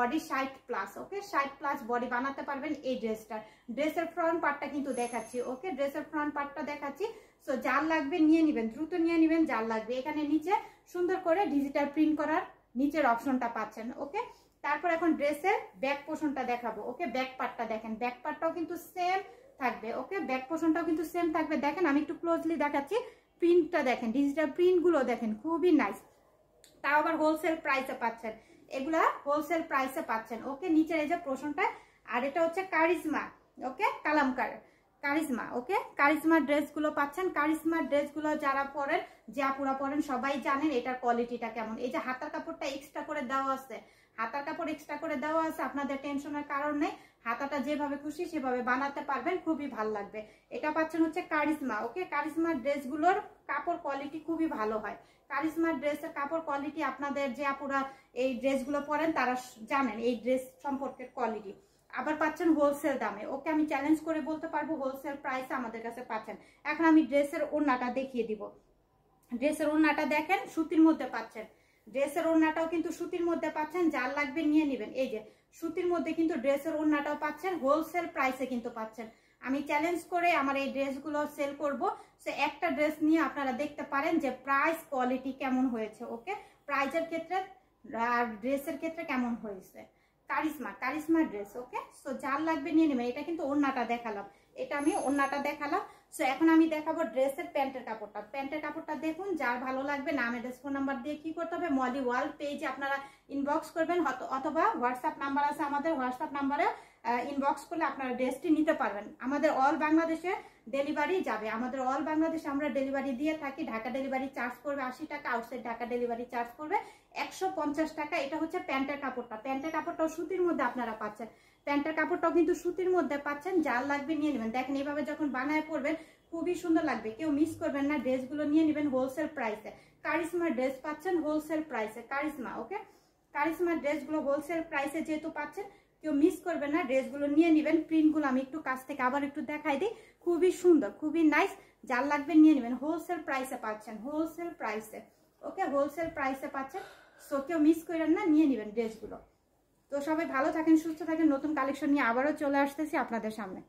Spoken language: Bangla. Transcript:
বডি 60+, ওকে 60+ বডি বানাতে পারবেন এই ড্রেসটার। ড্রেসের ফ্রন্ট পার্টটা কিন্তু দেখাচ্ছি, ওকে ড্রেসের ফ্রন্ট পার্টটা দেখাচ্ছি। সো যার লাগবে নিয়ে নেবেন, দ্রুত নিয়ে নেবেন যার লাগবে। এখানে নিচে সুন্দর করে ডিজিটাল প্রিন্ট করার নিচের অপশনটা পাচ্ছেন, ওকে। তারপর এখন ড্রেসের ব্যাক পোর্শনটা দেখাবো, ওকে। ব্যাক পার্টটা দেখেন, ব্যাক পার্টটাও কিন্তু সেম থাকবে, ওকে। ব্যাক পোর্শনটাও কিন্তু সেম থাকবে। দেখেন আমি একটু ক্লোজলি দেখাচ্ছি, প্রিন্টটা দেখেন, ডিজিটাল প্রিন্টগুলো দেখেন, খুবই নাইস। তাও আবার হোলসেল প্রাইসে পাচ্ছেন, এগুলা হোলসেল প্রাইসে পাচ্ছেন, ওকে। নিচের এই যে পোর্শনটা, আর এটা হচ্ছে কারিজমা, ওকে, কালামকার কারিজমা, ওকে। কারিজমা ড্রেসগুলো পাচ্ছেন। কারিজমা ড্রেসগুলো যারা পরেন, যা পুরা পরেন সবাই জানেন এটার কোয়ালিটিটা কেমন। এই যে হাতার কাপড়টা এক্সট্রা করে দেওয়া আছে, হাতার কাপড় এক্সট্রা করে দেওয়া আছে, আপনাদের টেনশনের কারণ নেই। হাতাটা যেভাবে খুশি সেভাবে বানাতে পারবেন, খুবই ভালো লাগবে। এটা পাচ্ছেন হচ্ছে কারিজমা, ওকে। কারিজমা ড্রেসগুলোর কাপড় কোয়ালিটি খুবই ভালো হয়। কারিজমা ড্রেসের কাপড় কোয়ালিটি আপনাদের যে আপুরা এই ড্রেসগুলো পরেন তারা জানেন এই ড্রেস সম্পর্কের কোয়ালিটি। আবার পাচ্ছেন হোলসেল দামে, ওকে। আমি চ্যালেঞ্জ করে বলতে পারবো হোলসেল প্রাইসে আমাদের কাছে পাচ্ছেন। এখন আমি ড্রেসের ওড়নাটা দেখিয়ে দিব। ড্রেসের ওড়নাটা দেখেন, সুতির মধ্যে পাচ্ছেন। ড্রেসের ওড়নাটাও কিন্তু সুতির মধ্যে পাচ্ছেন, যার লাগবে নিয়ে নেবেন। এই যে সুতির মধ্যে কিন্তু ড্রেসের ওড়নাটাও পাচ্ছেন, হোলসেল প্রাইসে কিন্তু পাচ্ছেন। আমি চ্যালেঞ্জ করে আমার এই ড্রেসগুলো সেল করব। সে একটা ড্রেস নিয়ে আপনারা দেখতে পারেন যে প্রাইস কোয়ালিটি কেমন হয়েছে, ওকে। প্রাইজের ক্ষেত্রে আর ড্রেসের ক্ষেত্রে কেমন হয়েছে। কারিজমা ড্রেস, ওকে। সো যার লাগবে নিয়ে নেবেন। এটা কিন্তু ওড়নাটা দেখালাম, এটা আমি ওড়নাটা দেখালাম। সো এখন আমি দেখাবো ড্রেসের প্যান্টের কাপড়টা। প্যান্টের কাপড়টা দেখুন, যার ভালো লাগবে নাম অ্যাড্রেস ফোন নাম্বার দিয়ে কি করতে হবে, মলি ওয়াল পেজে আপনারা ইনবক্স করবেন, অথবা হোয়াটসঅ্যাপ নাম্বার আছে আমাদের, হোয়াটসঅ্যাপ নাম্বারে ইনবক্স করলে আপনারা ড্রেসটি নিতে পারবেন। আমাদের অল বাংলাদেশে ডেলিভারি যাবে, আমাদের অল বাংলাদেশে আমরা ডেলিভারি দিয়ে থাকি। ঢাকা ডেলিভারি চার্জ করবে 80 টাকা, আউটসাইড ঢাকা ডেলিভারি চার্জ করবে 150 টাকা। এটা হচ্ছে প্যান্টের কাপড়টা। প্যান্টের কাপড়টাও সুতির মধ্যে আপনারা পাচ্ছেন, প্যান্টের কাপড়টাও কিন্তু সুতির মধ্যে পাচ্ছেন। যার লাগবে নিয়ে নেবেন। দেখেন এইভাবে যখন বানায় পরবেন খুবই সুন্দর লাগবে, কেউ মিস করবেন না। ড্রেসগুলো নিয়ে নেবেন হোলসেল প্রাইসে। কারিজমা ড্রেস পাচ্ছেন হোলসেল প্রাইসে, কারিজমা, ওকে। কারিজমা ড্রেসগুলো হোলসেল প্রাইসে যেহেতু পাচ্ছেন, কেউ মিস করবেন না, ড্রেসগুলো নিয়ে নেবেন। প্রিন্টগুলো আমি একটু কাছ থেকে আবার একটু দেখাই দিই, খুবই সুন্দর, খুবই নাইস। যার লাগবে নিয়ে নেবেন, হোলসেল প্রাইসে পাচ্ছেন, হোলসেল প্রাইসে, ওকে। হোলসেল প্রাইসে পাচ্ছেন। সো কেউ মিস করেন না, নিয়ে নেবেন ড্রেসগুলো। তো সবাই ভালো থাকেন, সুস্থ থাকেন। নতুন কালেকশন নিয়ে আবারও চলে আসতেছি আপনাদের সামনে।